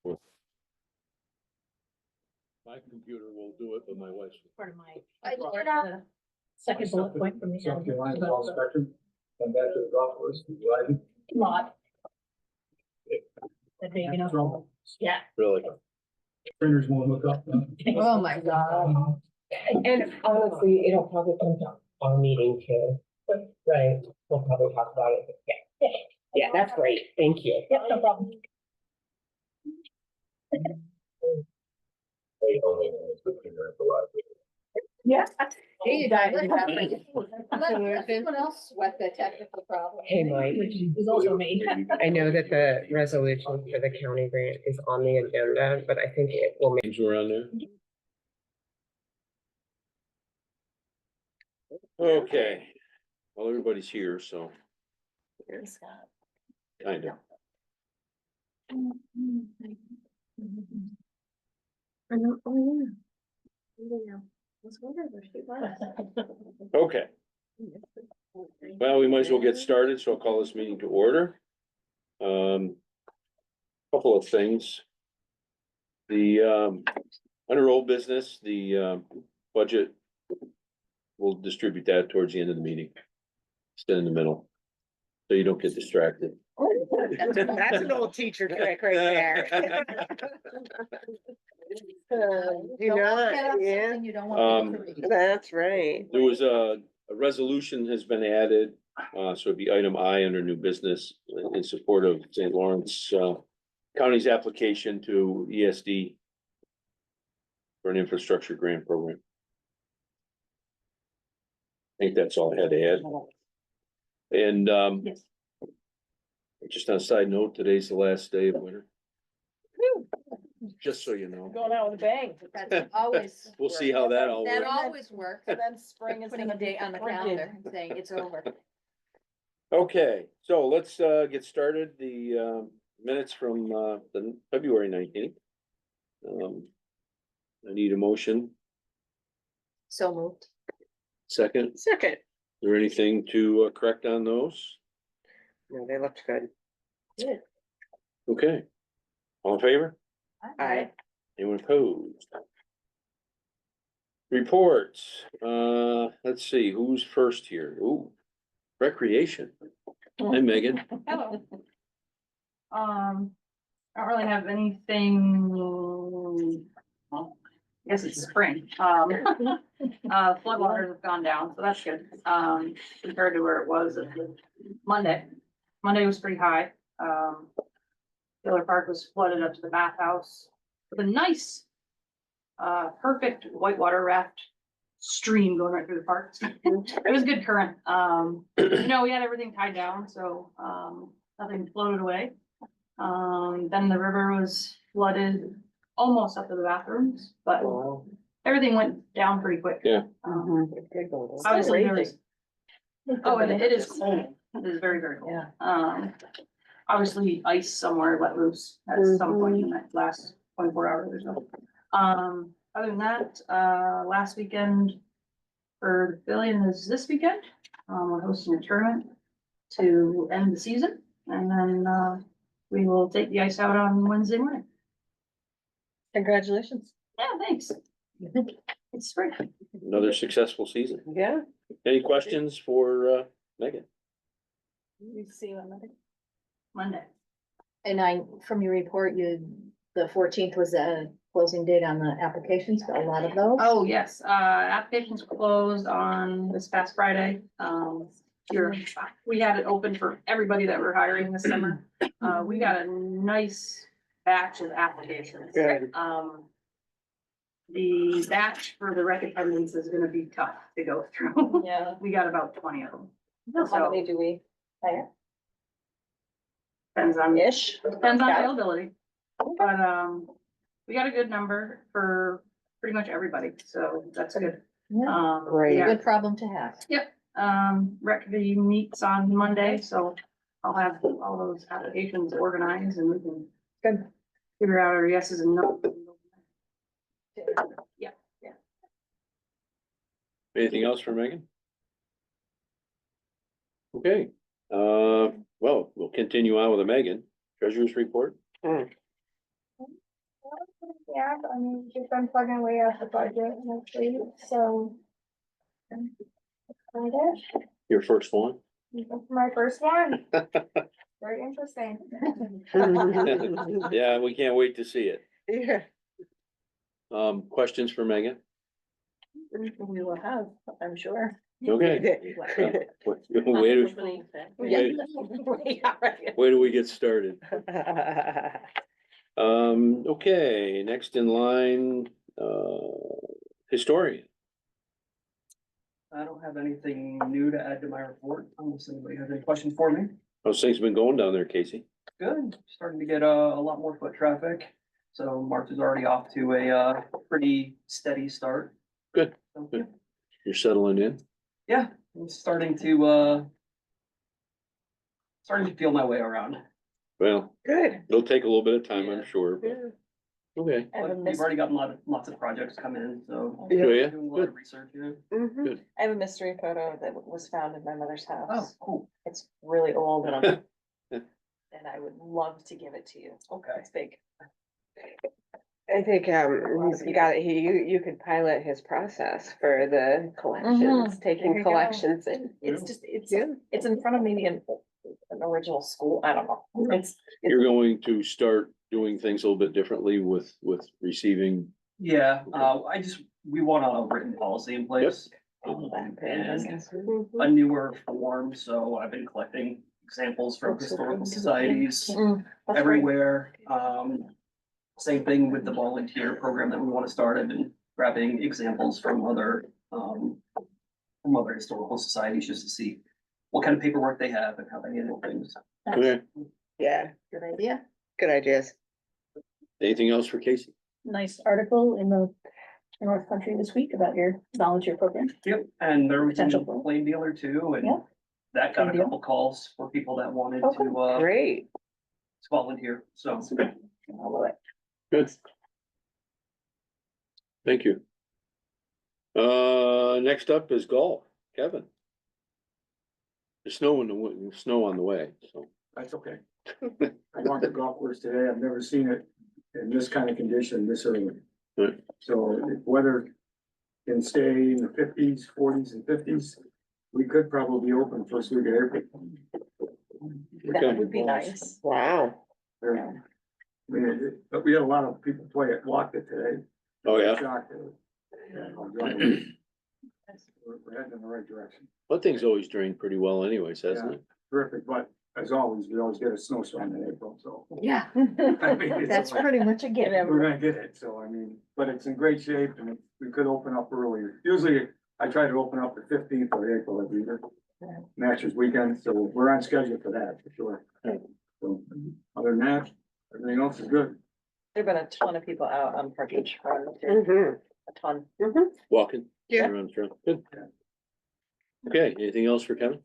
My computer will do it, but my wife's. Part of my. I looked it up. Second bullet point from the. South Carolina all spectrum, come back to the golf course, riding. Lot. That big enough. Yeah. Really? Printers won't look up. Oh, my God. And honestly, it'll probably come down on meeting too. Right, we'll probably talk about it. Yeah, yeah, that's great. Thank you. Yep, no problem. Yeah. Hey, you guys. Let someone else sweat the technical problem. Hey, Mike. Which is also me. I know that the resolution for the county grant is on the agenda, but I think it will make. Things around there. Okay, well, everybody's here, so kind of. I know, oh, yeah. I was wondering where she was. Okay, well, we might as well get started, so I'll call this meeting to order. Couple of things. The, under old business, the, budget. We'll distribute that towards the end of the meeting. Stay in the middle, so you don't get distracted. That's an old teacher trick right there. Do not, yeah, You don't want to read. that's right. There was a resolution has been added, so it'd be item I under new business in support of St. Lawrence, County's application to ESD for an infrastructure grant program. I think that's all I had to add. And, Yes. just on a side note, today's the last day of winter. Just so you know. Going out with a bang. That's always. We'll see how that all That works. always works. And then spring is Putting a gonna be date on the frigid. calendar and saying it's over. Okay, so let's get started. The minutes from the February 19th. I need a motion. So moved. Second, is Second. there anything to correct on those? No, they looked good. Okay. All in favor? Aye. Anyone opposed? Reports, let's see, who's first here? Ooh, recreation. Hi, Megan. Hello. I don't really have anything. Well, I guess it's spring. Floodwaters have gone down, so that's good. Compared to where it was at Monday. Monday was pretty high. Taylor Park was flooded up to the bathhouse with a nice, perfect whitewater raft stream going right through the park. It was good current. We had everything tied down, so, nothing floated away. Then the river was flooded almost up to the bathrooms, but Wow. everything went down pretty quick. Yeah. Obviously there was, and it is cold. It is very, very cold. Yeah. Obviously ice somewhere let loose at some point in that last 24 hours or so. Other than that, last weekend for the Billion is this weekend. We're hosting a tournament to end the season, and then, we will take the ice out on Wednesday morning. Congratulations. Yeah, thanks. It's spring. Another successful season. Yeah. Any questions for Megan? We see you on Monday. And from your report, the 14th was a closing date on the applications for a lot of those. Oh, yes, applications closed on this past Friday. We had it open for everybody that we're hiring this summer. We got a nice batch of applications. Good. The batch for the rec attendance is gonna be tough to go through. Yeah. We got about 20 of them. How many do we hire? Depends on Ish. Depends on availability, but, we got a good number for pretty much everybody, so that's good. Yeah. Great. Yeah. Good problem to have. Rec committee meets on Monday, so I'll have all those applications organized and we can Good. figure out our yeses and nos. Yeah. Anything else for Megan? Okay, well, we'll continue on with the Megan, treasurer's report. Yeah, I mean, she's been plugging away at the budget mostly, so. Kind of, Your first one? my first one. Very interesting. Yeah, we can't wait to see it. Yeah. Questions for Megan? We will have, I'm sure. Okay. Where do, where do we get started? Okay, next in line, historian. I don't have anything new to add to my report, unless anybody has any questions for me. How's things been going down there, Casey? Good, starting to get a lot more foot traffic, so March is already off to a pretty steady start. Good, So, good. You're settling in? yeah, I'm starting to feel my way around. Well, Good. it'll take a little bit of time, I'm Yeah. sure, but, okay. I have a We've already gotten lots of projects come in, so. Oh, yeah, Doing a lot good. of research, yeah. Mhm. I have a mystery photo that was found in my mother's Oh, house. cool, It's really old and and I would love to give it to you. okay. It's big. I think, you got it, you could pilot his process for the collections, There taking you go. collections in. It's just, it's, Yeah. it's in front of me in an original school. I don't know. It's, You're going to start doing things a little bit differently with We receiving. want a written policy in place. Oh, that big, I And guess. a newer form, so I've been collecting examples from historical societies Mm, that's great. everywhere. Same thing with the volunteer program that we want to start. I've been grabbing examples from other historical societies just to see what kind of paperwork they have and how they handle things. Okay, Yeah, Good idea. good ideas. anything else for Casey? Nice article in the North Country this week about your volunteer program. Yep, and there was a Potential. flame dealer too, and Yeah. that got a Good deal. couple calls for people that wanted Okay. to Great. volunteer, so. I love it. Good. Thank you. Next up is golf, Kevin. There's snow snow on the way, so. That's okay. I walked the golf course today. I've never seen it in this kind of condition this early. Good. So if weather can stay in the fifties, forties and fifties, we could probably open first week of April. Okay. That would be nice. Wow. I mean, but we had a lot of people play it, blocked it today. Oh, yeah. Shocked. We're heading in the right direction. Well, things always drain pretty well anyways, hasn't it? Terrific, but as always, we always get a snowstorm in April, so. Yeah. I mean, it's That's like- pretty much a given. We're gonna get it, so I mean, but it's in great shape and we could open up earlier. Usually I try to open up the 15th of April every year. Masters weekend, so we're on schedule for that, for sure. So, other than that, everything else is good. There've been a ton of people out on Partridge Run this year. Mhm. A ton. Walking. Yeah. Around the trail. Good. Okay, anything else for Kevin?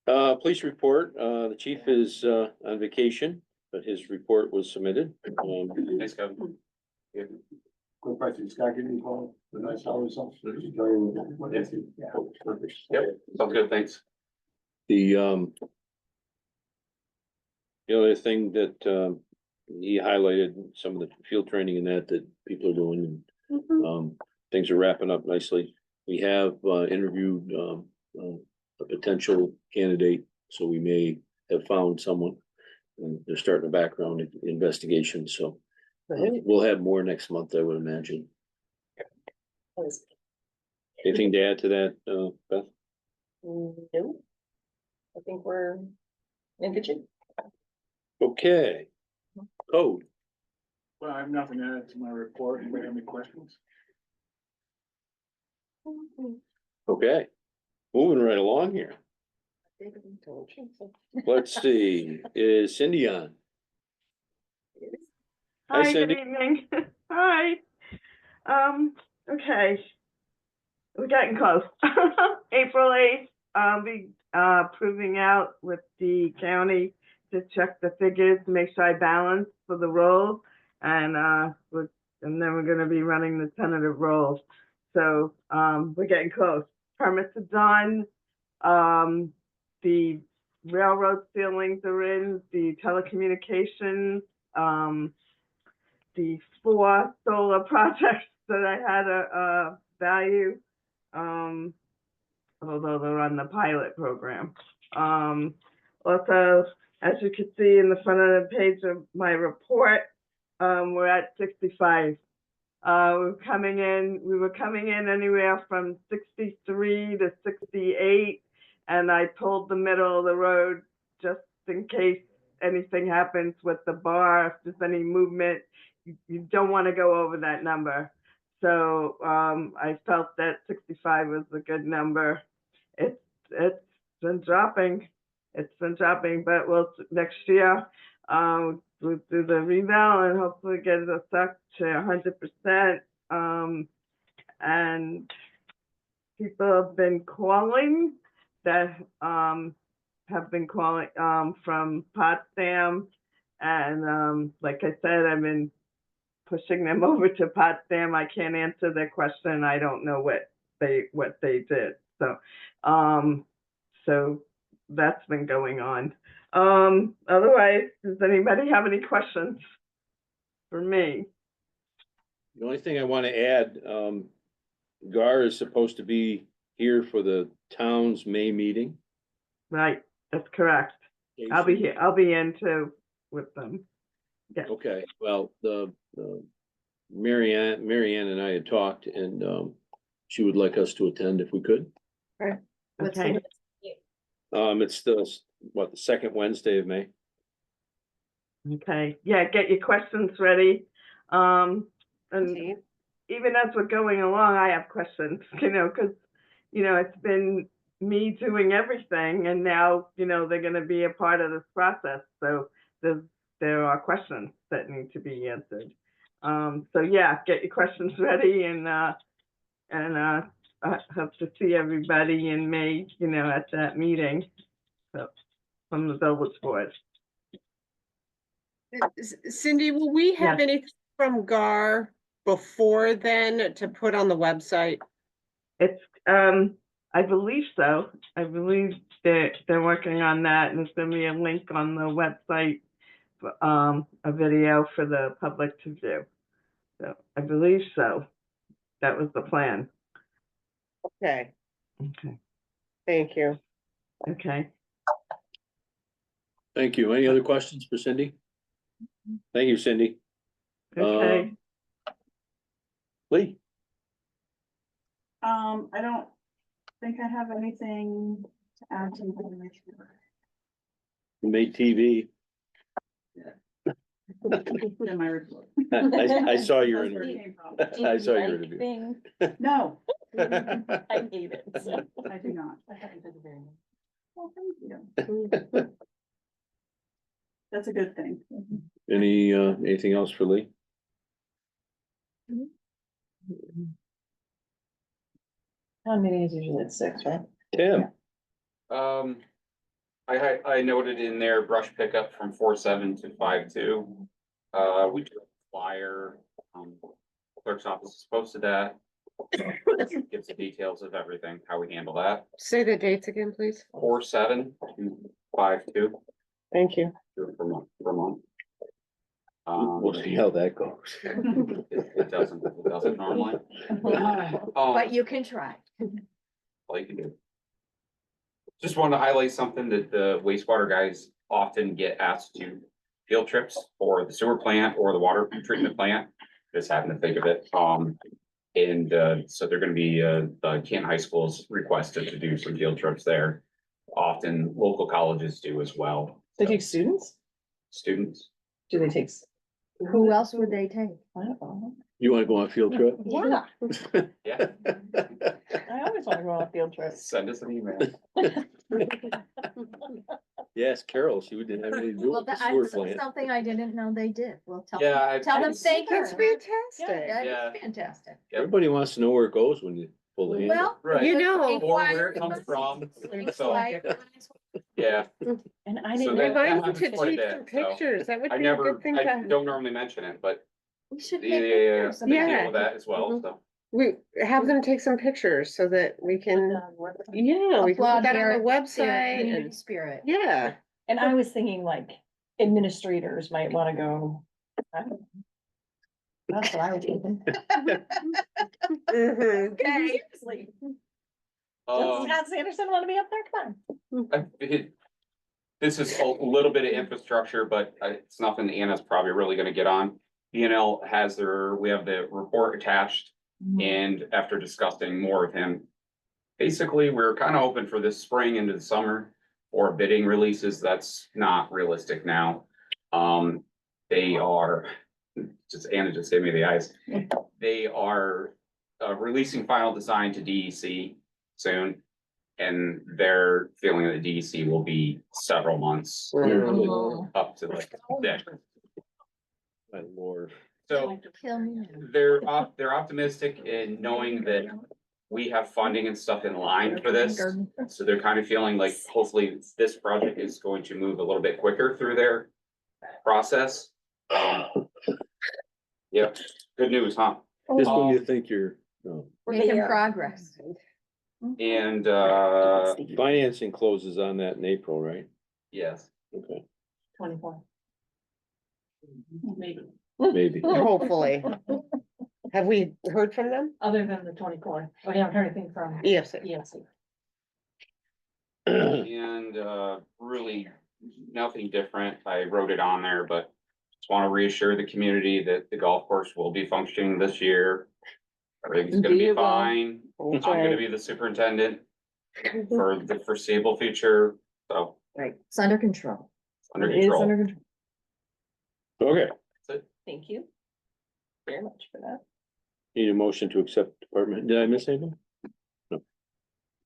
Police report, the chief is, on vacation, but his report was submitted. Thanks, Kevin. Quick question, Scott, give me a call, the nice hours. Yep, sounds good, thanks. The other thing that, he highlighted some of the field training and that people are doing, and, things are wrapping up nicely. We have, interviewed, a potential candidate, so we may have found someone. And they're starting a background investigation, so we'll have more next month, I would imagine. Anything to add to that, Beth? No. I think we're in good shape. Okay. Code. Well, I have nothing to add to my report. Anybody have any questions? Okay, moving right along here. Let's see, is Cindy on? Hi, Hi, good Cindy. evening. Hi. Okay. We're getting close. April 8th, I'll be proving out with the county to check the figures to make sure I balance for the rolls. And then we're gonna be running the tentative rolls. So we're getting close. Permits are done. The railroad ceilings are in, the telecommunications, the 4 solar projects that I had a value, although they're on the pilot program. Also, as you can see in the front of the page of my report, we're at 65. We were coming in anywhere from 63 to 68, and I pulled the middle of the road just in case anything happens with the bar, if there's any movement, you don't want to go over that number. So I felt that 65 was a good number. It's been dropping. It's been dropping, but next year we'll do the revale and hopefully get it up to 100%. And people have been calling from Potsdam, and like I said, I've been pushing them over to Potsdam. I can't answer their question. I don't know what they did. So so that's been going on. Otherwise, does anybody have any questions for me? The only thing I want to add, Gar is supposed to be here for the town's May meeting. Right, that's correct. I'll be here. I'll be in too with them. Yeah. Okay, well, the Mary Ann and I had talked, and she would like us to attend if we could. What's Okay. the- It's the second Wednesday of May. Okay, yeah, get your questions ready. And even as we're going along, I have questions, because, it's been me doing everything, and now, they're gonna be a part of this process, so there are questions that need to be answered. So yeah, get your questions ready, and I hope to see everybody in May, at that meeting, so, from the village board. Cindy, will we have Yes. anything from GAR before then to put on the website? It's, I believe so. I believe they're working on that, and there's gonna be a link on the website, a video for the public to view. So I believe so. That was the plan. Okay, Okay. thank you. Okay. Thank you. Any other questions for Cindy? Thank you, Cindy. Okay. Lee? I don't think I have anything to add to the You made TV. in my report. I saw your That's where it interview. came from. I saw your Like interview. thing. No, I hate it, so. I do not. Well, thank you. That's a good thing. Anything else for Lee? Town meeting is usually at 6, right? Tim? I noted in there brush pickup from 4/7 to 5/2. We do a flyer, clerk's office is posted that. Gives the details of everything, how we handle that. Say the dates again, please. 4/7 to 5/2. Thank you. Do it per month. We'll see how that goes. It doesn't normally. But you can try. All you can do. Just wanted to highlight something that the wastewater guys often get asked to do field trips for the sewer plant or the water treatment plant. Just happened to think of it. So they're gonna be, the Canton High School's requested to do some field trips there. Often local colleges do as well. They take students? Students. Do they take? Who else would they take? I don't know. You wanna go on a field trip? Yeah. Yeah, I always want to go on a field trip. send us an email. Yes, Carol, she didn't have anything to do Well, with the that, sewer plant. something I didn't know they did. Well, Yeah, tell them thank you. That's fantastic. That is fantastic. Yep. Everybody wants to know where it goes when you pull the handle. Well. Right. You know, Or where it comes from, so, yeah. And I So didn't. that- Invite them happens to quite a take bit, some so pictures. That would I be a never, good thing I to, don't normally mention it, but We should they, take pictures. they deal Yeah. with that as well, so. we have them take some pictures so that we can, yeah, we can Applaud put that on their the website community and, spirit. yeah. And I was thinking like administrators might want to go. I don't know. That's what I was thinking. Mhm. Okay. Seriously. Does Scott Sanderson want to be up there? Come on. This is a little bit of infrastructure, but it's nothing Anna's probably really gonna get on. BNL has we have the report attached, and after discussing more with him. Basically, we're kind of hoping for this spring into the summer or bidding releases. That's not realistic now. They are, Anna just gave me the eyes. They are releasing final design to DEC soon. And they're feeling that DEC will be several months up to like that. My lord. So Kill me. they're optimistic in knowing that we have funding and stuff in line for this. So they're kind of feeling like hopefully this project is going to move a little bit quicker through their process. Yep, good news, huh? Just when you think you're, no. Making progress. And Financing closes on that in April, right? yes, Okay, 24. Maybe, maybe. Hopefully. Have we heard from them? other than the 24. I haven't heard anything from Yes. EFC. and really nothing different. I wrote it on there, but just want to reassure the community that the golf course will be functioning this year. Everything's gonna Indeed be it will. fine. I'm That's gonna right. be the superintendent for the foreseeable future, so Right, it's under control. it's under It is control. under control. Okay, Thank you very much for that. need a motion to accept department, did I miss anything? No.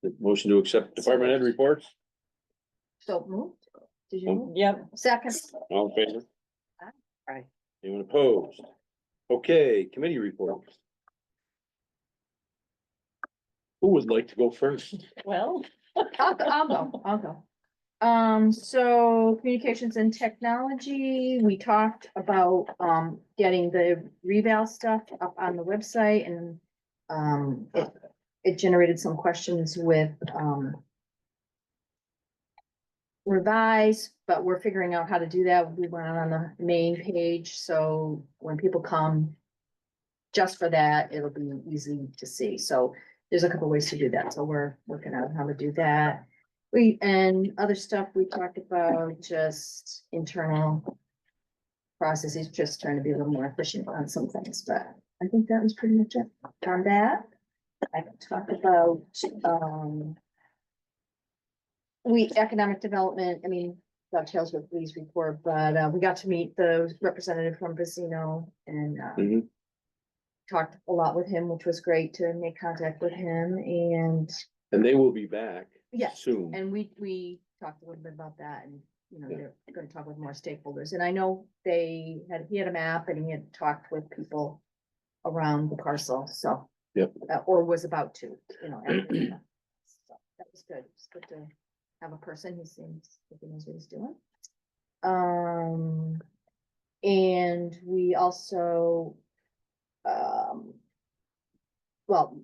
The motion to accept department head reports, So moved. Did you move? Yep. Second. all in favor? Aye. Anyone opposed? Okay, committee reports. Who would like to go first? Well. I'll go. So communications and technology, we talked about, getting the reval stuff up on the website and, it generated some questions with, revise, but we're figuring out how to do that. We went on the main page, so when people come just for that, it'll be easy to see. So there's a couple ways to do that. So we're working out how to do that. And other stuff we talked about, just internal processes, just trying to be a little more efficient on some things, but I think that was pretty much it on that. I can talk about, economic development, I mean, dovetails with Lee's report, but, we got to meet the representative from Vecino and, Mhm. talked a lot with him, which was great to make contact with him and, And they will be back yes, soon. and we talked a little bit about that and, you know, they're gonna talk with more stakeholders. And I know he had a map and he had talked with people around the parcel, so. Yep. Or was about to, you know. after that. So that was good. It's good to have a person who seems, like he knows what he's doing. And we also, well,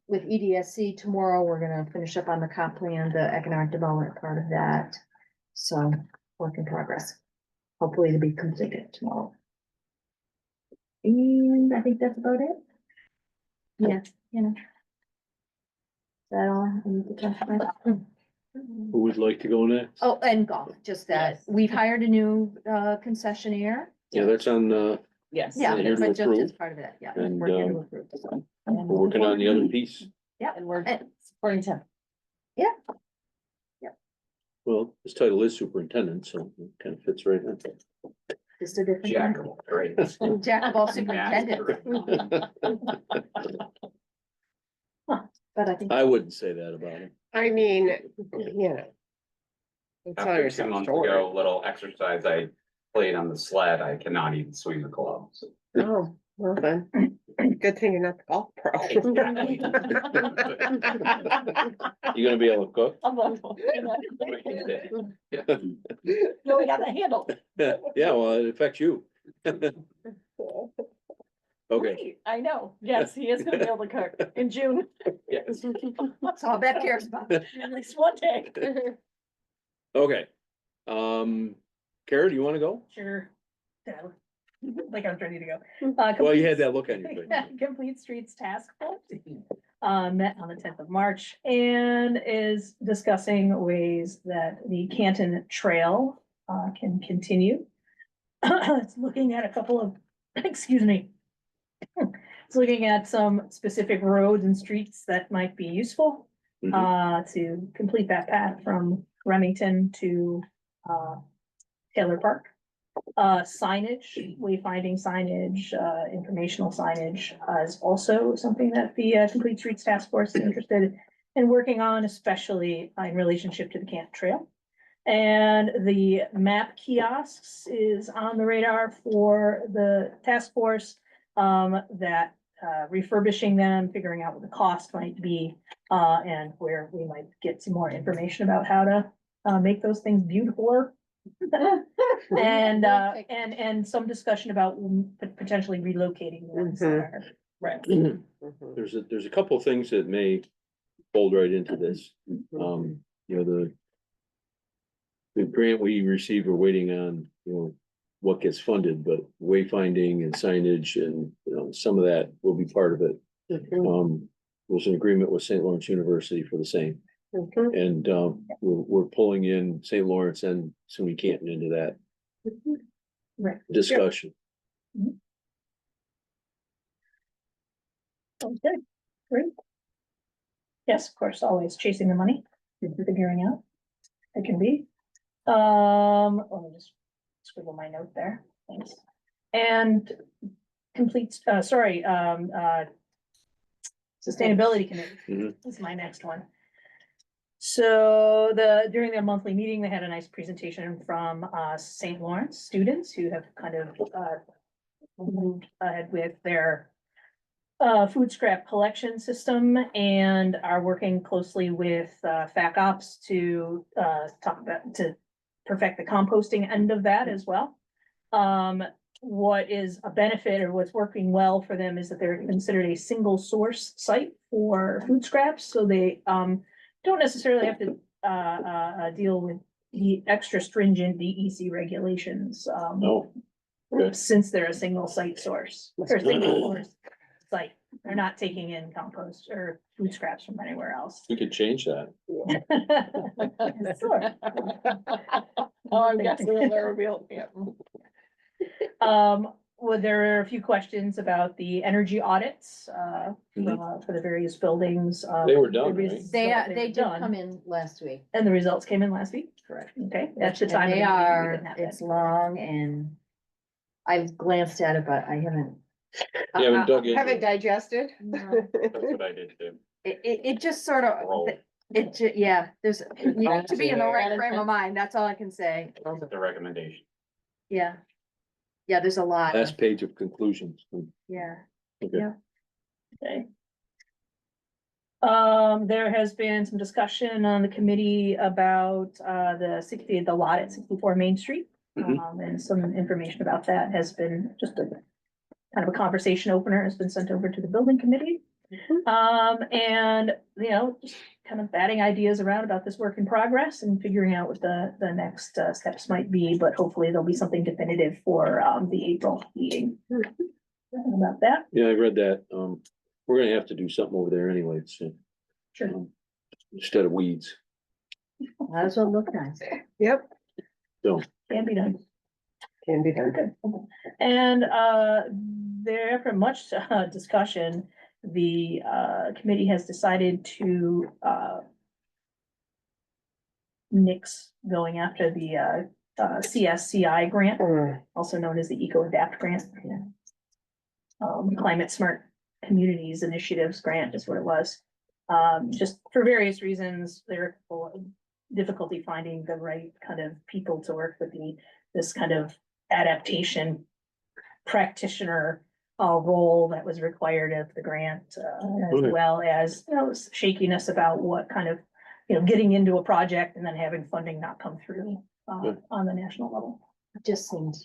with EDSC tomorrow, we're gonna finish up on the comp plan, the economic development part of that. So, work in progress. Hopefully to be completed tomorrow. And I think that's about it. Yeah, you know. Is that all I need to talk about? Who would like to go next? Oh, and golf, just that. Yes. We've hired a new concessionaire. Yeah, that's on, Yes. Yeah, here to but just as approve. part of it, yeah. And, we're here to approve, so. we're working on the other piece. Yeah, And we're and- supporting Tim. Well, his title is superintendent, so it kind of fits right in. just a different. Jack, right? Jack of all superintendents. But I think, I wouldn't say that about him. I mean, you know. It's all After 2 yourself months short. ago, little exercise I played on the sled, I cannot even swing the club. So. Oh, well then, good thing you're not the golf pro. You gonna be able to cook? I'm like, Yeah. no, we got the handle. Yeah, well, it affects you. Okay, Right, I know. Yes, he is gonna be able to cook in June. yes, that's all that cares about. At least one day. okay. Kara, do you wanna go? Sure. So, like I was ready to go. Well, you had that look on your face. Complete Streets Task Force, met on the 10th of March and is discussing ways that the Canton Trail, can continue. It's looking at a couple of, excuse me. It's looking at some specific roads and streets that might be useful, to complete that path from Remington to, Taylor Park. Signage, wayfinding signage, informational signage, is also something that the Complete Streets Task Force is interested in working on, especially in relationship to the Canton Trail. And the map kiosks is on the radar for the task force, that refurbishing them, figuring out what the cost might be, and where we might get some more information about how to make those things beautifuler. And some discussion about potentially relocating the ones that are. Right. There's a couple of things that may fold right into this. You know, the grant we received, we're waiting on, you know, what gets funded, but wayfinding and signage and, you know, some of that will be part of it. There's an agreement with St. Lawrence University for the same. And we're pulling in St. Lawrence and SUNY Canton into that Right. discussion. Okay, great. Yes, of course, always chasing the money, figuring out it can be. Let me just scribble my note there, thanks. And complete, sustainability committee is my next one. So during their monthly meeting, they had a nice presentation from St. Lawrence students who have kind of moved ahead with their food scrap collection system and are working closely with Fac Ops to perfect the composting end of that as well. What is a benefit or what's working well for them is that they're considered a single source site for food scraps, so they don't necessarily have to deal with the extra stringent DEC regulations. Since they're a single site source or single source site, they're not taking in compost or food scraps from anywhere else. We could change that. Sure. I'm guessing there will be, yeah. Well, there are a few questions about the energy audits, for the various buildings. They were done, right? They did come in last week. And the results came in last week? Correct. Okay, that's the And time. of they the meeting we are, didn't have that. it's long and I've glanced at it, but I haven't. You haven't dug in. Haven't digested? No. That's what I did too. It just sort of, Roll. yeah, there's, you need to be in the right frame of mind, that's all I can say. The recommendation. Yeah. Yeah, there's a lot, Last page of conclusions. yeah. Okay. Yeah. Okay. There has been some discussion on the committee about the lot at 64 Main Street. And some information about that has been just a kind of a conversation opener has been sent over to the building committee. And, you know, just kind of batting ideas around about this work in progress and figuring out what the next steps might be, but hopefully there'll be something definitive for the April meeting. About that. Yeah, I read that. We're gonna have to do something over there anyway, so. Sure. Instead of weeds. Might as well look nice. Yep, Can be done. can be done. Okay. And there, after much discussion, the committee has decided to nix going after the CSCI grant, also known as the Eco Adapt grant. Climate Smart Communities Initiatives Grant is what it was. Just for various reasons, there difficulty finding the right kind of people to work with this kind of adaptation practitioner role that was required of the grant, as well as, you know, shakiness about what kind of, you know, getting into a project and then having funding not come through on the national level. It just seems.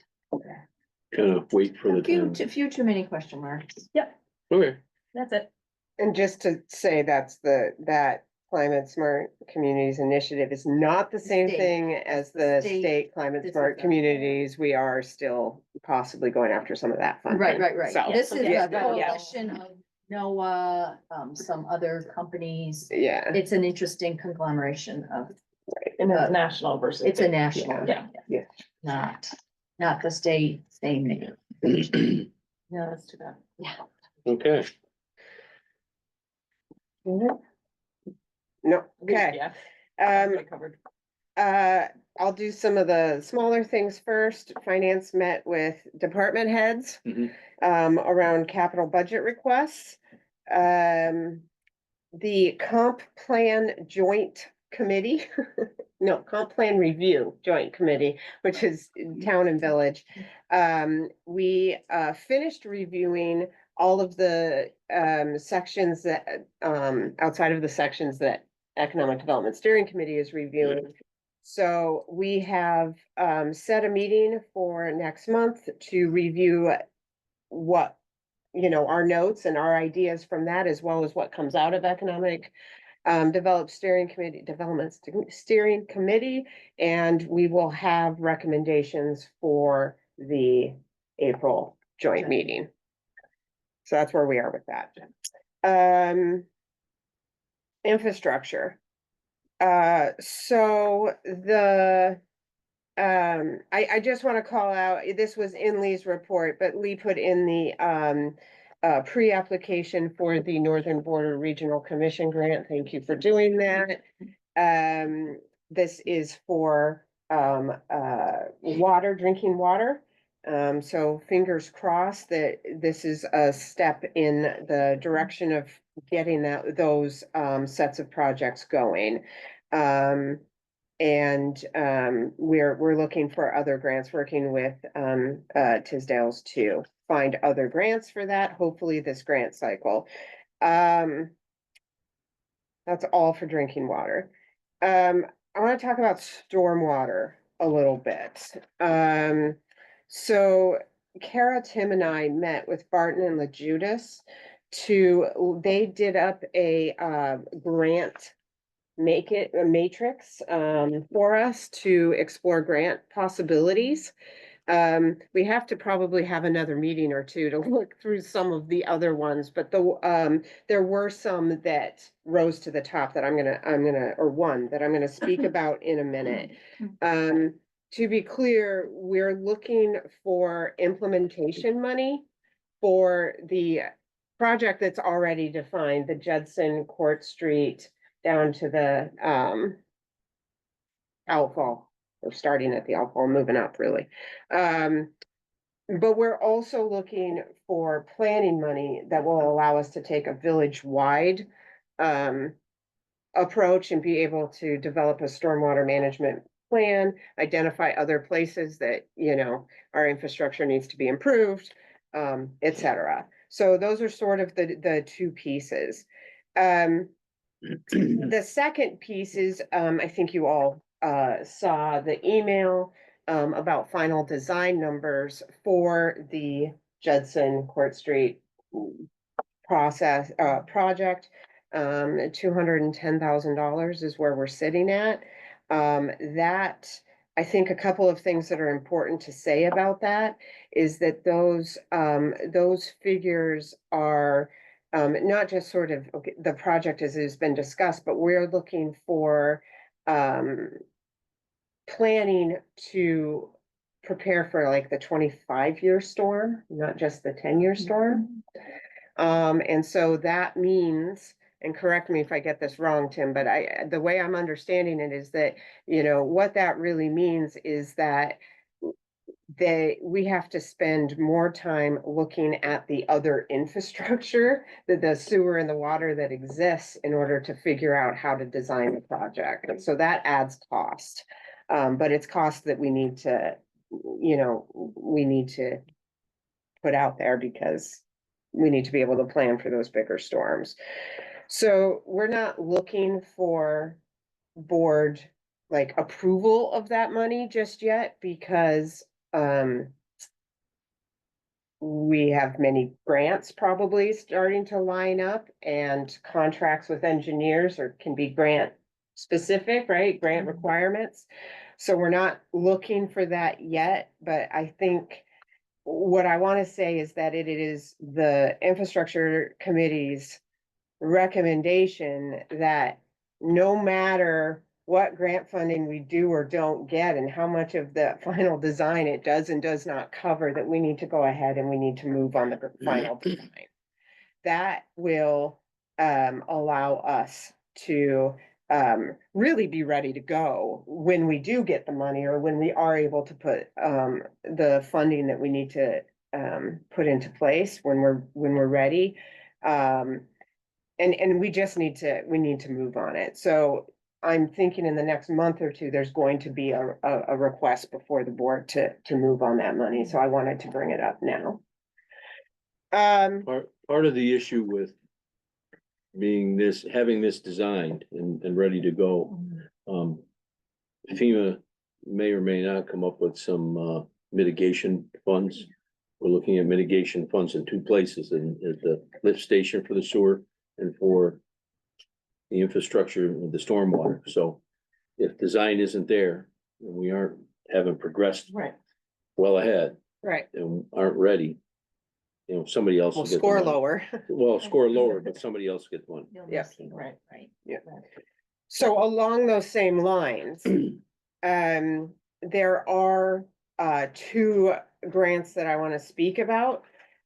Kind of wait for the time. Few too many question marks. Yep, Okay. that's it. And just to say, that Climate Smart Communities Initiative is not the same State. thing as the the state. state climate This is smart a- communities. We are still possibly going after some of that funding. Right. So, This is Yeah, a yeah. coalition of NOAA, some other companies. yeah, It's an interesting conglomeration of, And it's national versus. it's a national. Yeah. Not the state, same name. Yeah, that's too bad. Yeah. Okay, no, okay. Yeah. Um, Covered. I'll do some of the smaller things first. Finance met with department heads Mhm. around capital budget requests. The comp plan joint committee, no, comp plan review joint committee, which is town and village. We finished reviewing all of the sections that outside of the sections that Economic Development Steering Committee is reviewing. So we have set a meeting for next month to review what, our notes and our ideas from that, as well as what comes out of Economic Development Steering Committee, and we will have recommendations for the April joint meeting. So that's where we are with that. Infrastructure. So the I just want to call out, this was in Lee's report, but Lee put in the pre-application for the Northern Border Regional Commission grant. Thank you for doing that. This is for drinking water. So fingers crossed that this is a step in the direction of getting those sets of projects going. We're looking for other grants, working with Tisdale's to find other grants for that, hopefully this grant cycle. That's all for drinking water. I want to talk about stormwater a little bit. So Kara, Tim and I met with Barton and LaJudas they did up a grant a matrix for us to explore grant possibilities. We have to probably have another meeting or two to look through some of the other ones, but there were some that rose to the top that one that I'm gonna speak about in a minute. To be clear, we're looking for implementation money for the project that's already defined, the Judson Court Street down to the outfall. We're starting at the outfall, moving up really. But we're also looking for planning money that will allow us to take a village-wide approach and be able to develop a stormwater management plan, identify other places that, our infrastructure needs to be improved, et cetera. So those are sort of the two pieces. The second piece is, I think you all saw the email about final design numbers for the Judson Court Street project. $210,000 is where we're sitting at. That, I think a couple of things that are important to say about that is that those figures are not just sort of, okay, the project as has been discussed, but we're looking for planning to prepare for like the 25-year storm, not just the 10-year storm. And so that means, and correct me if I get this wrong, Tim, but the way I'm understanding it is that, what that really means is that we have to spend more time looking at the other infrastructure, the sewer and the water that exists in order to figure out how to design the project. And so that adds cost. But it's cost that we need to put out there because we need to be able to plan for those bigger storms. So we're not looking for board approval of that money just yet because we have many grants probably starting to line up and contracts with engineers or can be grant specific, right? Grant requirements. So we're not looking for that yet, but I think what I want to say is that it is the infrastructure committee's recommendation that no matter what grant funding we do or don't get and how much of the final design it does and does not cover, that we need to go ahead and we need to move on the final design. That will allow us to really be ready to go when we do get the money or when we are able to put the funding that we need to put into place when we're ready. And we just need to move on it. So I'm thinking in the next month or two, there's going to be a request before the board to move on that money. So I wanted to bring it up now. Part of the issue with having this designed and ready to go, FEMA may or may not come up with some mitigation funds. We're looking at mitigation funds in two places, at the lift station for the sewer and for the infrastructure of the stormwater. So if design isn't there, and we haven't progressed Right. well ahead Right. and aren't ready, somebody else We'll will get the score money. lower. Well, score lower, but somebody else gets one. Yeah. Right, right. Yeah. So along those same lines, there are two grants that I want to speak about.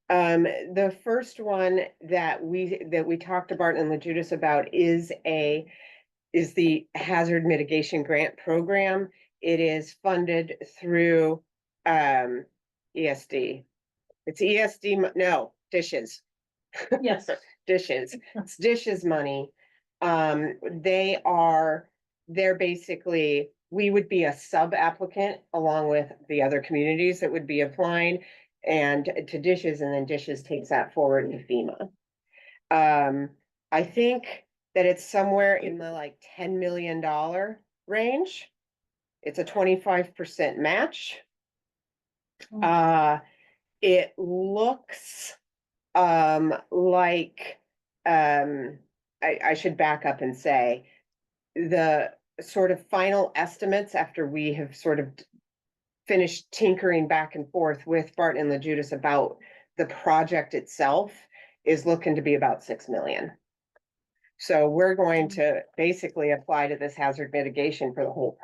The first one that we talked to Barton and LaJudas about is the hazard mitigation grant program. It is funded through ESD. It's ESD, no, dishes. Yes. Dishes. It's dishes money. They're basically, we would be a sub applicant along with the other communities that would be applying and to dishes, and then dishes takes that forward to FEMA. I think that it's somewhere in the like $10 million range. It's a 25% match. It looks like I should back up and say the sort of final estimates after we have sort of finished tinkering back and forth with Barton and LaJudas about the project itself is looking to be about 6 million. So we're going to basically apply to this hazard mitigation for the whole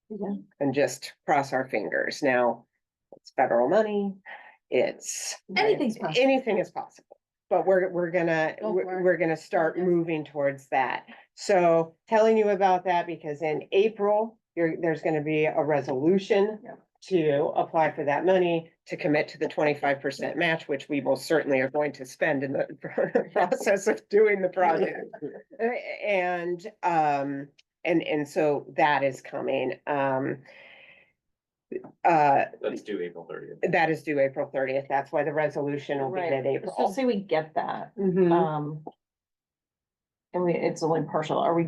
project and just cross our fingers. Now, it's federal money. Anything's possible. Anything is possible. But we're gonna start moving towards that. So telling you about that because in April, there's gonna be a resolution to apply for that money, to commit to the 25% match, which we most certainly are going to spend in the process of doing the project. And so that is coming. That's due April 30th. That is due April 30th. That's why the resolution will be in So April. say we get that, Mhm. and it's only partial, are we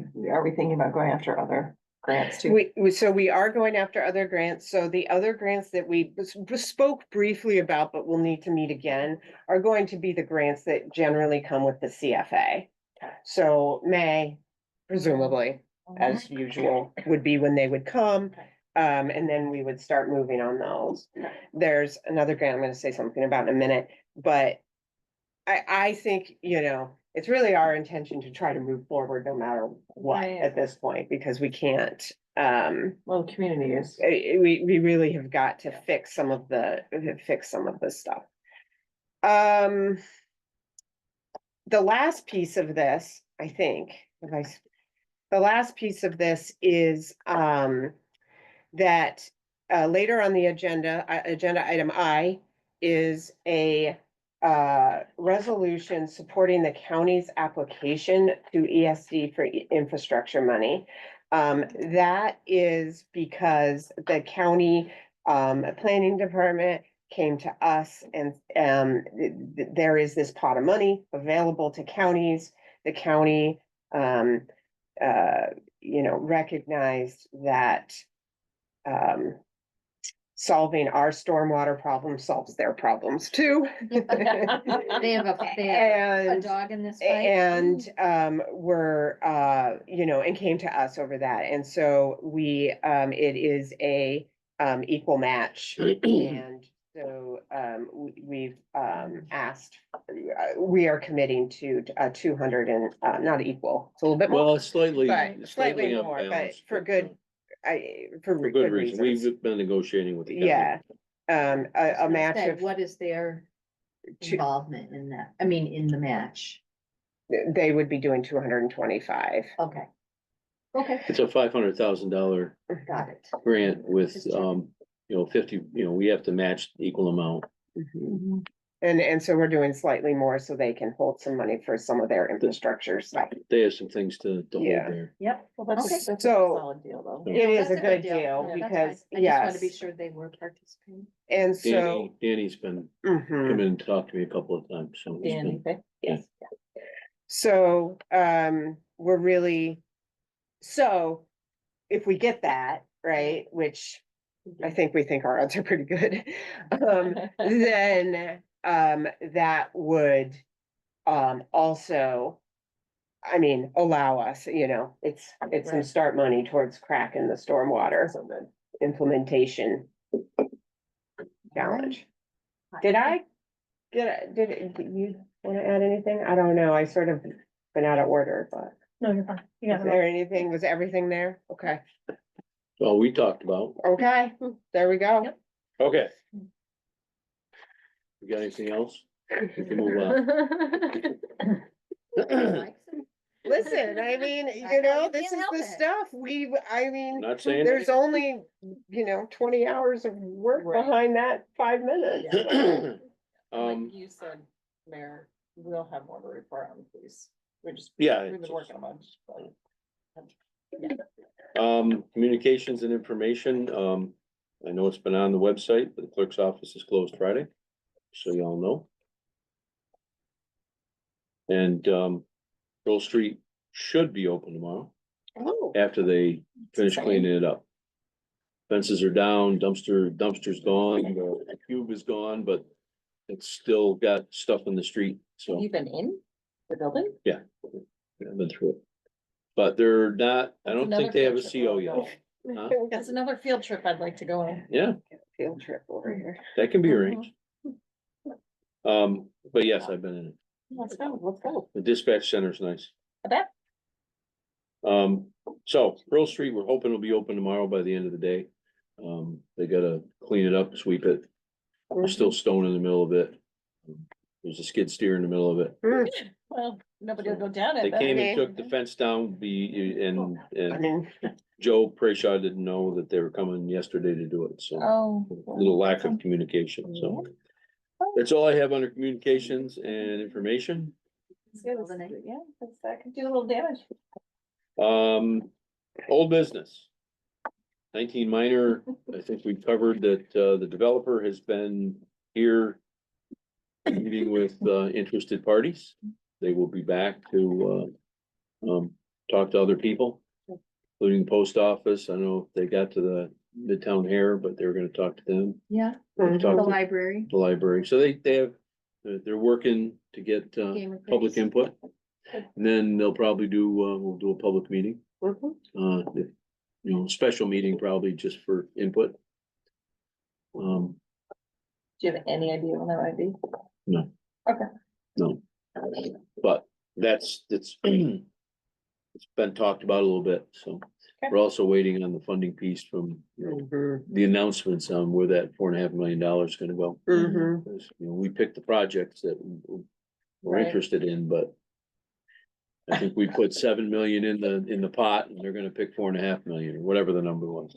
thinking about going after other grants too? So we are going after other grants. So the other grants that we spoke briefly about, but we'll need to meet again, are going to be the grants that generally come with the CFA. So May, presumably, as usual, would be when they would come. And then we would start moving on those. There's another grant I'm gonna say something about in a minute, but I think, it's really our intention to try to move forward no matter what Right. at this point, because we can't, Well, the community is. we really have got to fix some of the stuff. The last piece of this, I think, the last piece of this is, that later on the agenda item I is a resolution supporting the county's application to ESD for infrastructure money. That is because the county planning department came to us and there is this pot of money available to counties. The county recognized that solving our stormwater problem solves their problems too. They have a And, dog in this fight. and, were, you know, and came to us over that. And so we, it is a, equal match. And so, we've, asked, we are committing to, 200 and, not equal, it's a little bit more. Well, it's slightly, But slightly more, but unbalanced, for good, for For good good reason. reasons. We've been negotiating with the county. Yeah, a match Instead, of, what is their Two- involvement in that? I mean, in the match? they would be doing 225. Okay. Okay, It's a $500,000 got it. grant with, Just checking. 50, we have to match the equal amount. Mhm. And so we're doing slightly more so they can hold some money for some of their infrastructure stuff. They have some things to hold Yeah. there. Yep. Well, that's Okay. that's a So- solid deal, though. It is That's a good deal. deal Yeah, that's because, fine. I just wanted to be yes, sure they were participating. and so. Danny's been Mhm. come in and talked to me a couple of times, so. it's Danny, been- okay. Yes. So, we're really, so if we get that, right, which I think we think our odds are pretty good, then, that would, also, I mean, allow us, you know, it's some Right. start money towards cracking the stormwater implementation challenge. Did you wanna add anything? I don't know, I sort of been out of order, but No, you're fine. You is got it. there anything, was everything there? Okay, Well, we talked about, okay, there we go. Yep. okay. You got anything else? We can move on. Listen, I mean, I you know know, you this can't is help the it. stuff I mean, Not saying. there's only, 20 hours of work Right. behind that 5 minutes. Like Um, you said, Mayor, we'll have more to report on, please. yeah. We've been working on it. Communications and information, I know it's been on the website, but the clerk's office is closed Friday, so y'all know. And, Pearl Street should be open tomorrow Oh, after they finish exciting. cleaning it up. Fences are down, dumpster's gone, the cube is gone, but it's still got stuff in the street, so. You've been in the building? Yeah, I've been through it. But they're not, I don't think they have a CO yet. Huh? That's another field trip I'd like to go on. Yeah, field trip over here. that can be arranged. But yes, I've been in it. Let's go. The dispatch center's nice. I bet. So Pearl Street, we're hoping will be open tomorrow by the end of the day. They gotta clean it up, sweep it. There's still stone in the middle of it. There's a skid steer in the middle of it. Well, nobody will go down They it. came Okay. and took the fence down, and I mean, Joe Prayshaw didn't know that they were coming yesterday to do it, so. Oh. A little lack of communication, so. That's all I have under communications and information. Yeah, that could do a little damage. Old business. 19 minor, I think we covered that, the developer has been here meeting with, interested parties. They will be back to, talk to other people, including the post office. I don't know if they got to the Midtown Hair, but they were gonna talk to them. Yeah, They've the talked to library. the library, so they have, they're working to get, Game of public Thrones. input. And then they'll probably do, we'll do a public meeting, mhm. Special meeting probably just for input. Do you have any idea when that might be? No. Okay. No, but it's it's been talked about a little bit, so. Okay. We're also waiting on the funding piece from, Mhm. the announcements on where that $4.5 million is gonna go. Mhm. Because, we picked the projects that we're Right. interested in, but I think we put 7 million in the pot, and they're gonna pick 4.5 million, or whatever the number was.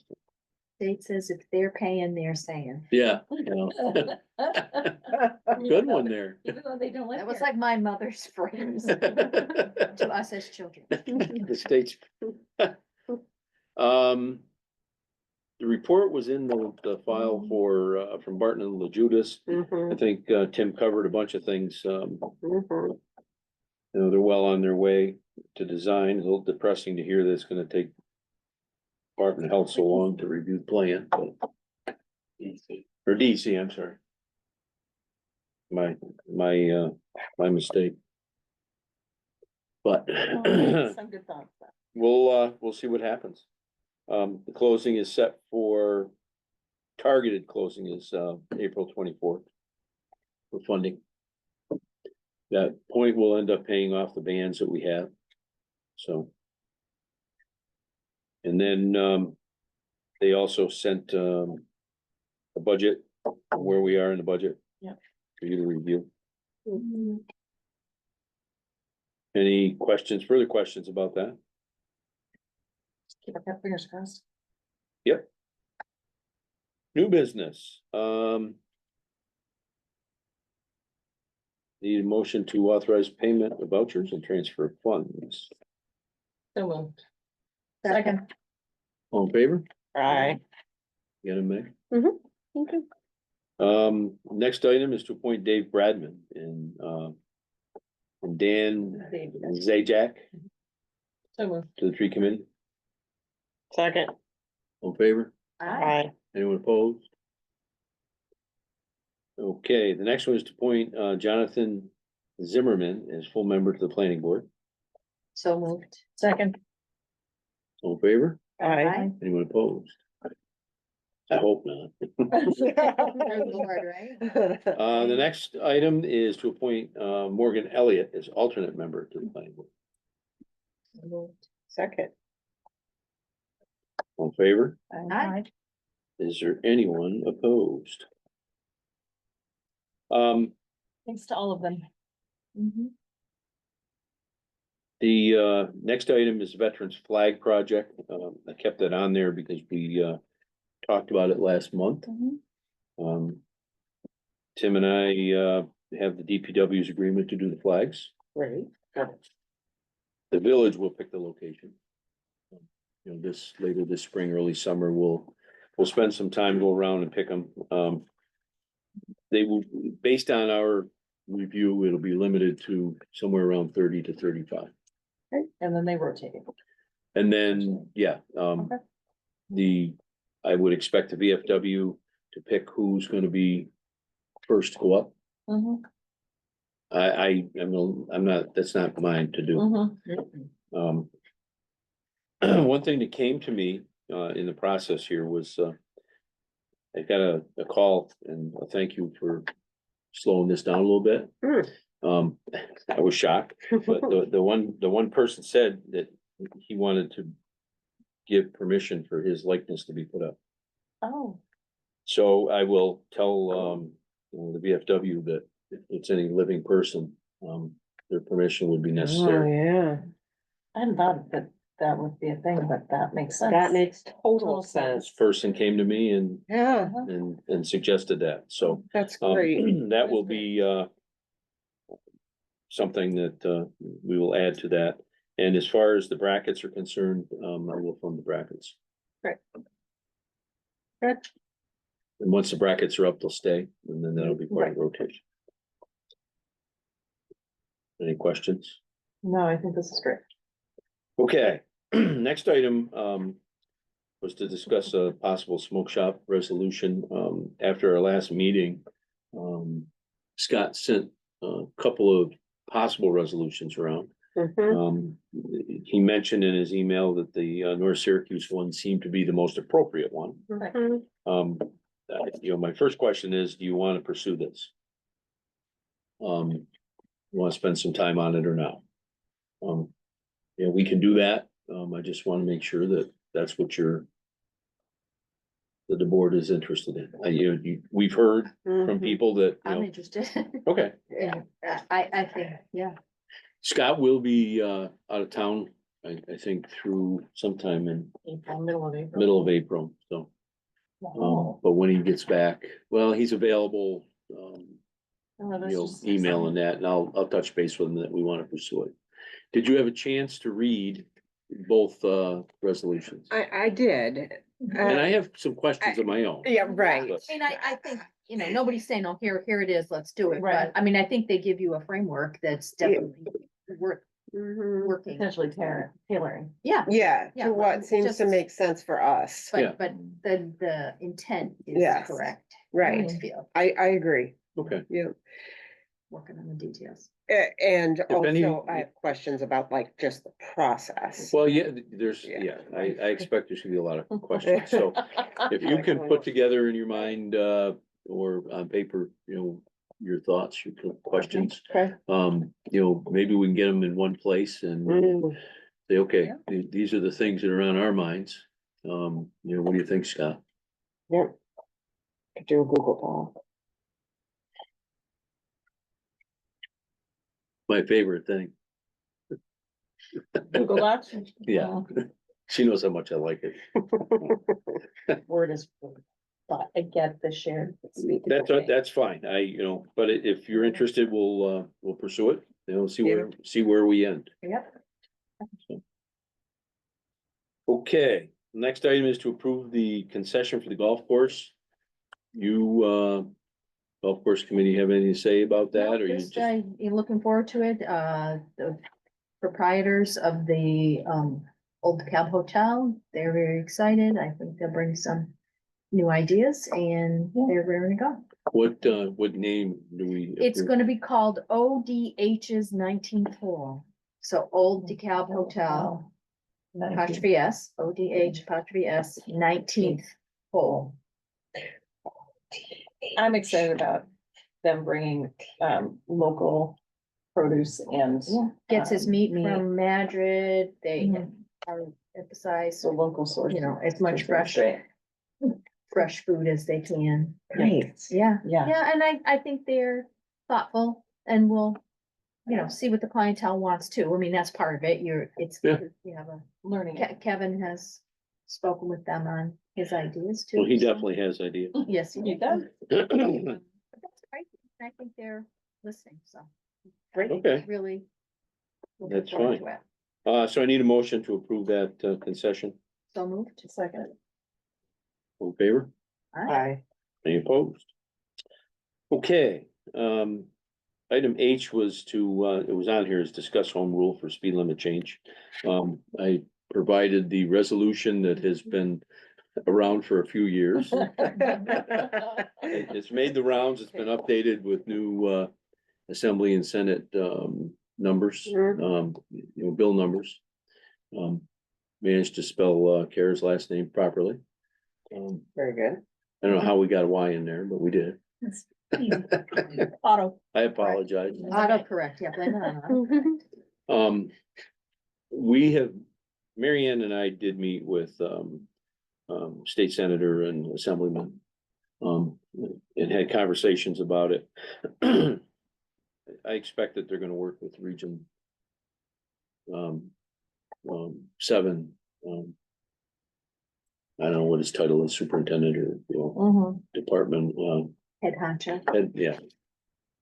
State says if they're paying, they're saying. Yeah. Good one there. Even though they don't live That was here. like my mother's phrase to us as children. The states. The report was in the file for, from Barton and LaJudas. I Mhm. think, Tim covered a bunch of things, Mhm. they're well on their way to design. It's a little depressing to hear that it's gonna take Department of Health so long to review the plan, but Or DC, I'm sorry. My mistake. But Some good thoughts. we'll see what happens. The closing is set for, targeted closing is, April 24th. For funding. That point will end up paying off the bands that we have, so. And then, they also sent, a budget, where we are in the budget. Yep. For you to review. Any questions, further questions about that? Keep our fingers crossed. Yep. New business, need a motion to authorize payment of vouchers and transfer funds. So moved. Second. All in favor? Aye. You got it, Meg? Okay. Next item is to appoint Dave Bradman and Dan Zajac So moved. to the tree committee. Second. All in favor? Aye. Anyone opposed? Okay, the next one is to appoint Jonathan Zimmerman as full member to the planning board. So moved. Second. All in favor? Aye. Anyone opposed? I hope not. Our Lord, right? The next item is to appoint Morgan Elliott as alternate member to the planning board. So moved. Second. All in favor? Aye. Is there anyone opposed? Thanks to all of them. The next item is Veterans Flag Project. I kept that on there because we talked about it last month. Tim and I have the DPW's agreement to do the flags. Great. The village will pick the location. You know, later this spring, early summer, we'll spend some time, go around and pick them. They will, based on our review, it'll be limited to somewhere around 30 to 35. And then they rotate. And then, yeah, I would expect the VFW to pick who's gonna be first to go up. I'm not, that's not mine to do. One thing that came to me, in the process here was, I got a call, and a thank you for slowing this down a little bit. I was shocked, but the one person said that he wanted to give permission for his likeness to be put up. Oh. So I will tell, the VFW that if it's any living person, their permission would be necessary. Yeah, I hadn't thought that would be a thing, but that makes sense. that makes total This sense. person came to me Yeah, and suggested that, so. that's great. That will be, something that, we will add to that. And as far as the brackets are concerned, I will fund the brackets. Great. Good. And once the brackets are up, they'll stay, and then that'll be part of the rotation. Any questions? No, I think this is great. Okay, next item, was to discuss a possible smoke shop resolution. After our last meeting, Scott sent a couple of possible resolutions around. He mentioned in his email that the North Syracuse one seemed to be the most appropriate one. My first question is, do you want to pursue this? You want to spend some time on it or not? We can do that. I just want to make sure that that's what that the board is interested in. We've heard from people that, I'm interested. okay. Yeah, I think, yeah. Scott will be out of town, I think through sometime in middle of April, so. But when he gets back, well, he's available, email and that, and I'll touch base with him that we want to pursue it. Did you have a chance to read both resolutions? I did. And I have some questions of my own. Yeah, right. But- I mean, I think, nobody's saying, oh, here it is, let's do it, Right. but I mean, I think they give you a framework that's definitely worth Mhm. working. Potentially tailoring. Yeah, Yeah, Yeah, to what seems to just- make sense for us, Yeah. but the intent is Yes. correct. right? I feel, I agree, Okay. yeah. working on the details. And any- also I have questions about like just the process. Well, yeah, there's, Yeah. yeah, I expect there should be a lot of questions, so if you can put together in your mind, or on paper, your thoughts, your questions. Okay. Maybe we can get them in one place and Mm, say, okay, these are the things that are on our minds. What do you think, Scott? Yep. Could do a Google Doc. My favorite thing. Google Docs? Yeah, she knows how much I like it. Word is, but I get the shared. That's fine. But if you're interested, we'll pursue it. See where we end. Yep. Okay, next item is to approve the concession for the golf course. Golf course committee have anything to say about that, or you Just, just? you're looking forward to it, the proprietors of the, Old Cab Hotel, they're very excited, I think they'll bring some new ideas, and they're ready to go. What name do we? It's approve? gonna be called ODH's 19th hole, so Old DeKalb Hotel, apostrophe S, ODH apostrophe S, 19th hole. I'm excited about them bringing, local produce and. Yeah, gets his meat meat. from Madrid, they Mhm. are emphasize, So local source. as much fresh food as they can. Great. Yeah, Yeah. yeah, and I think they're thoughtful and will, see what the clientele wants too. I mean, that's part of it. Yeah. You have a, Learning. Kevin has spoken with them on his ideas too. Well, he so- definitely has ideas. Yes, He does. But that's great. I think they're listening, so. Great. Okay, Really. looking That's forward fine. to it. so I need a motion to approve that concession. So moved. Second. All in favor? All right. Bye. Any opposed? Okay, item H was it was on here as discuss home rule for speed limit change. I provided the resolution that has been around for a few years. It's made the rounds, it's been updated with new, Assembly and Senate, numbers, bill numbers. Managed to spell, Kara's last name properly. Very good. I don't know how we got a Y in there, but we did. It's Auto. I apologize. Autocorrect, yeah, blame it on. We have, Mary Ann and I did meet with, state senator and assemblyman. And had conversations about it. I expect that they're gonna work with region. 7, I don't know what his title is, superintendent or, Mm-hmm. department, Head honcho.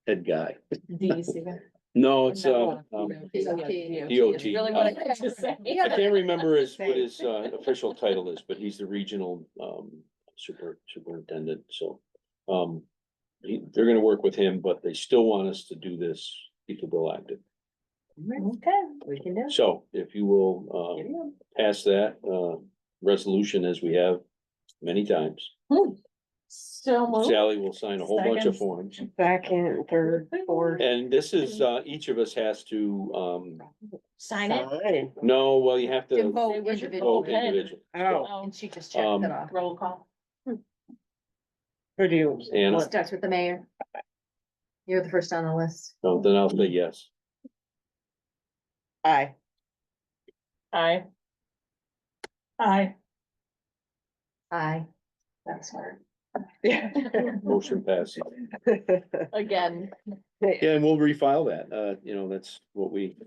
head guy. DEC. No, it's, DOT. DOT. Really what I meant to say. I can't remember what his official title is, but he's the regional superintendent, so. They're gonna work with him, but they still want us to do this, keep the bill active. Okay, we can do it. So if you will pass that resolution as we have many times. So moved. Sally will sign a whole bunch of Second. forms. Second, third, fourth. And this is, each of us has to, Sign it. Sign. no, well, you have To to vote Where's your individually, vote individually. Oh, and she just checked Um, it off. Roll call. who do you? Anna, Starts with the mayor. You're the first on the list. no, then I'll say yes. Aye. Aye. Aye. Aye. That's hard. Motion passes. Again. Yeah, and we'll refile that. That's what we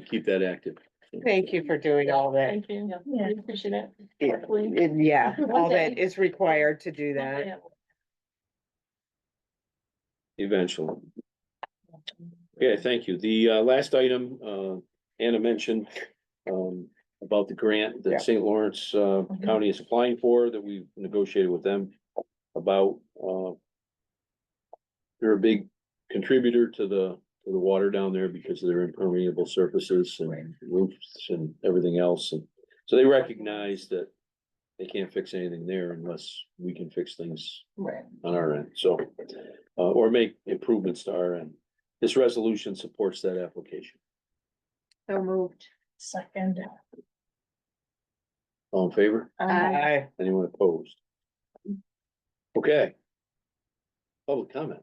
keep that active. Thank you for doing all that. Thank you. Yeah. Appreciate it. Yeah, all that day. is required to do that. Eventually. Okay, thank you. The last item, Anna mentioned, about the grant Yeah. that St. Lawrence County is applying for, that we've negotiated with them about. They're a big contributor to the to the water down there because of their impermeable surfaces and roofs and everything else. And so they recognize that they can't fix anything there unless we can fix things Right. on our end, so, or make improvements to our end. This resolution supports that application. So moved. Second. All in favor? Aye. Anyone opposed? Okay. Public comment.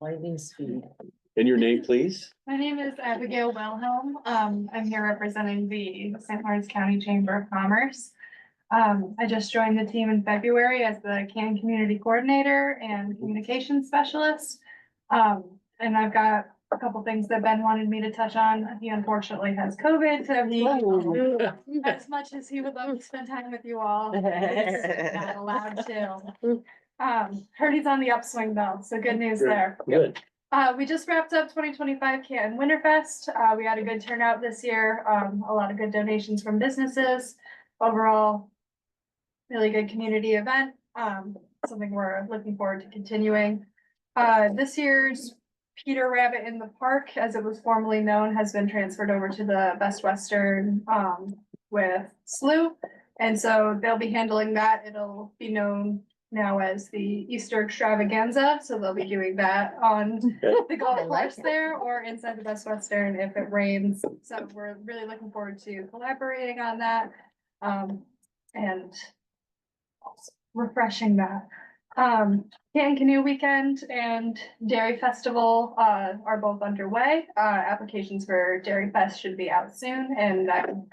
Lightning speed. And your name, please? My name is Abigail Wilhelm. I'm here representing the St. Lawrence County Chamber of Commerce. I just joined the team in February as the Canton Community Coordinator and Communications Specialist. And I've got a couple things that Ben wanted me to touch on. He unfortunately has COVID, so he, as much as he would love to spend time with you all, he's not allowed to. Heard he's on the upswing though, so good news there. Good. We just wrapped up 2025 Canton Winterfest. We had a good turnout this year. A lot of good donations from businesses. Overall, really good community event. Something we're looking forward to continuing. This year's Peter Rabbit in the Park, as it was formerly known, has been transferred over to the Best Western with SLU. And so they'll be handling that. It'll be known now as the Easter Extravaganza. So they'll be doing that on the golf course there or inside the Best Western if it rains. So we're really looking forward to collaborating on that. And refreshing that. Canton Canoe Weekend and Dairy Festival are both underway. Applications for Dairy Fest should be out soon, and I'm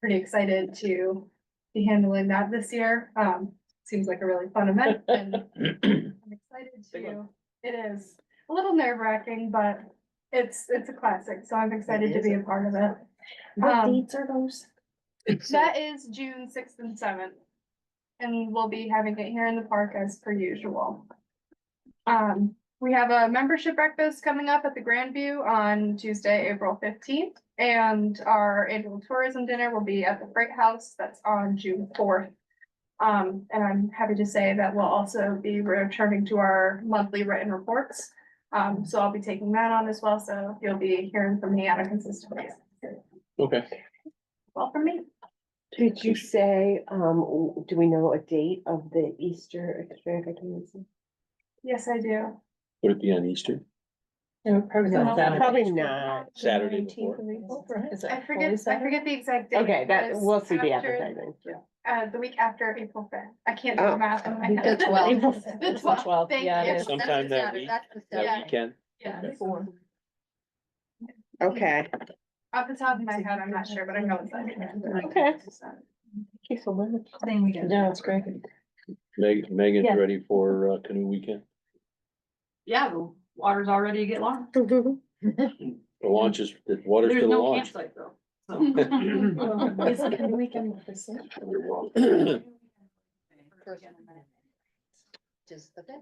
pretty excited to be handling that this year. Seems like a really fun event, and I'm excited to. It is a little nerve-wracking, but it's a classic, so I'm excited to be a part of it. What dates are those? That is June 6th and 7th. And we'll be having it here in the park as per usual. We have a membership breakfast coming up at the Grandview on Tuesday, April 15th. And our annual tourism dinner will be at the Freight House. That's on June 4th. And I'm happy to say that we'll also be returning to our monthly written reports. So I'll be taking that on as well. So you'll be hearing from me on a consistent basis. Okay. Well, from me. Did you say, do we know a date of the Easter extravaganza? Yes, I do. Would it be on Easter? Probably not Saturday. Probably not. Saturday 19th before? of April, right? Is it I Holy forget Saturday? the exact date. Okay, that, It's we'll see the after- advertising. The week after April 5th. I can't do Oh. the math on my The head. 12th. The It's the 12th, Thank yeah, it you. is. Sometime that week, That's the that Yeah. weekend. Yeah. Before. Okay. Off the top of my head, I'm not sure, but I know it's that. Okay. Thank you so much. Same weekend. Yeah, it's great. Megan's Yeah. ready for canoe weekend. Yeah, the water's all ready to get launched. The launch is, the water's There's for the no launch. campsite though. Is the Canoe Weekend the same? Just the fifth.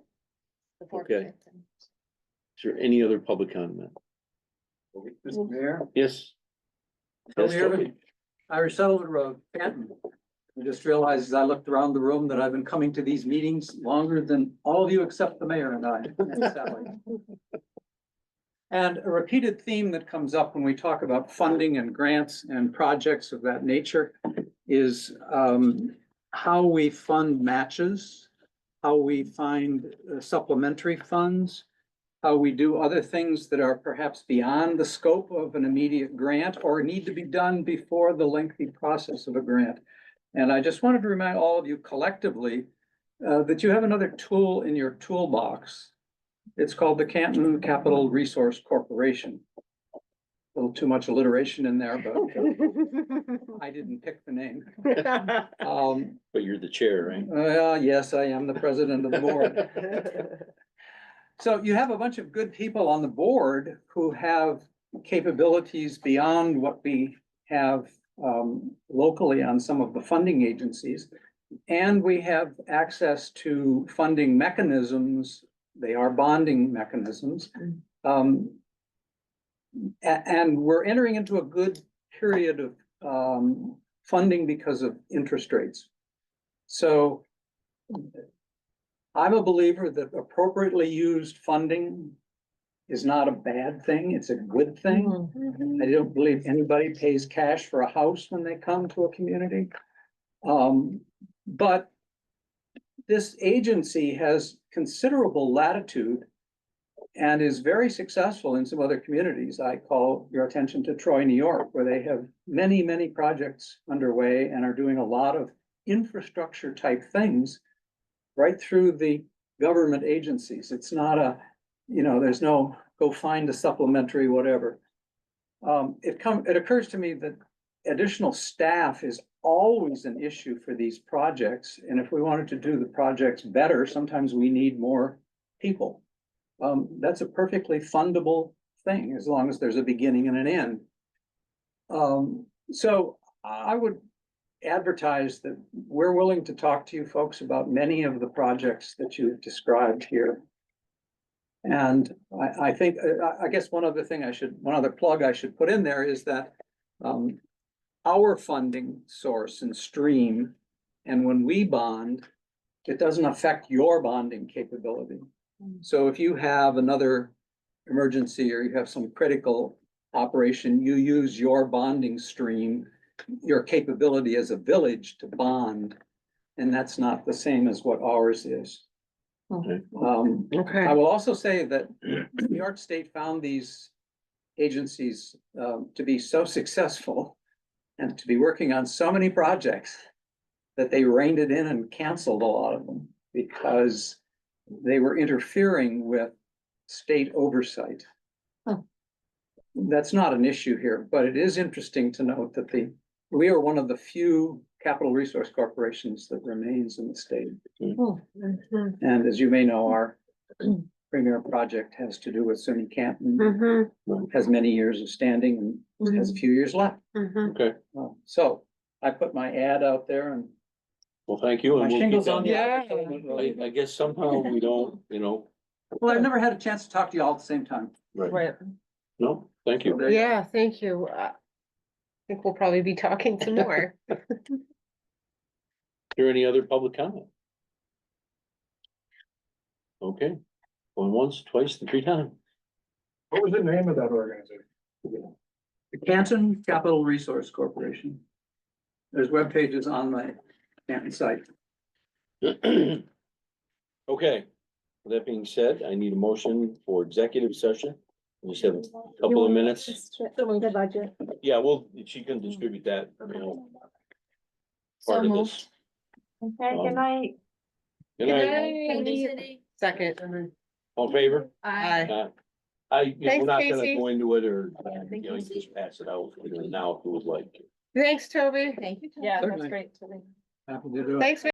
The fourth. Okay. Is there any other public comment? Mr. Mayor, Yes? Bill Yes, Irvin, Toby? Irish Settlement Road, Canton. I just realized as I looked around the room that I've been coming to these meetings longer than all of you except the mayor and I. and Sally. And a repeated theme that comes up when we talk about funding and grants and projects of that nature is how we fund matches, how we find supplementary funds, how we do other things that are perhaps beyond the scope of an immediate grant or need to be done before the lengthy process of a grant. And I just wanted to remind all of you collectively that you have another tool in your toolbox. It's called the Canton Capital Resource Corporation. A little too much alliteration in there, but I didn't pick the name. But you're the chair, right? Yes, I am the president of the board. So you have a bunch of good people on the board who have capabilities beyond what we have locally on some of the funding agencies. And we have access to funding mechanisms. They are bonding mechanisms. And we're entering into a good period of funding because of interest rates. So I'm a believer that appropriately used funding is not a bad thing, it's a good thing. I don't believe anybody pays cash for a house when they come to a community. But this agency has considerable latitude and is very successful in some other communities. I call your attention to Troy, New York, where they have many, many projects underway and are doing a lot of infrastructure type things right through the government agencies. It's not a, there's no go find a supplementary whatever. It occurs to me that additional staff is always an issue for these projects. And if we wanted to do the projects better, sometimes we need more people. That's a perfectly fundable thing as long as there's a beginning and an end. So I would advertise that we're willing to talk to you folks about many of the projects that you've described here. And I think, I guess one other plug I should put in there is that our funding source and stream, and when we bond, it doesn't affect your bonding capability. So if you have another emergency or you have some critical operation, you use your bonding stream, your capability as a village to bond, and that's not the same as what ours is. Okay. I will also say that New York State found these agencies to be so successful and to be working on so many projects that they reined it in and canceled a lot of them because they were interfering with state oversight. That's not an issue here, but it is interesting to note that we are one of the few capital resource corporations that remains in the state. And as you may know, our premier project has to do with SUNY Canton, has many years of standing and has a few years left. Okay, So I put my ad out there and well, thank you. my And we'll shingles keep on that. the. I guess somehow we don't, Well, I've never had a chance to talk to you all at the same time. right, no, thank you. Yeah, thank you. I think we'll probably be talking some more. Hear any other public comment? Okay, going once, twice, and 3 times. What was the name of that organization? The Canton Capital Resource Corporation. There's web pages on my Canton site. Okay, with that being said, I need a motion for executive session. We just have a couple of minutes. The budget. Yeah, well, she can distribute that, part of this. Okay, good night. Good night. Second. All in favor? Aye. We're Thanks, not gonna Casey. go into it or, just pass it out now if you would like. Thanks, Toby. Thank you. Yeah, that's Certainly. great. Happy to do it. Thanks.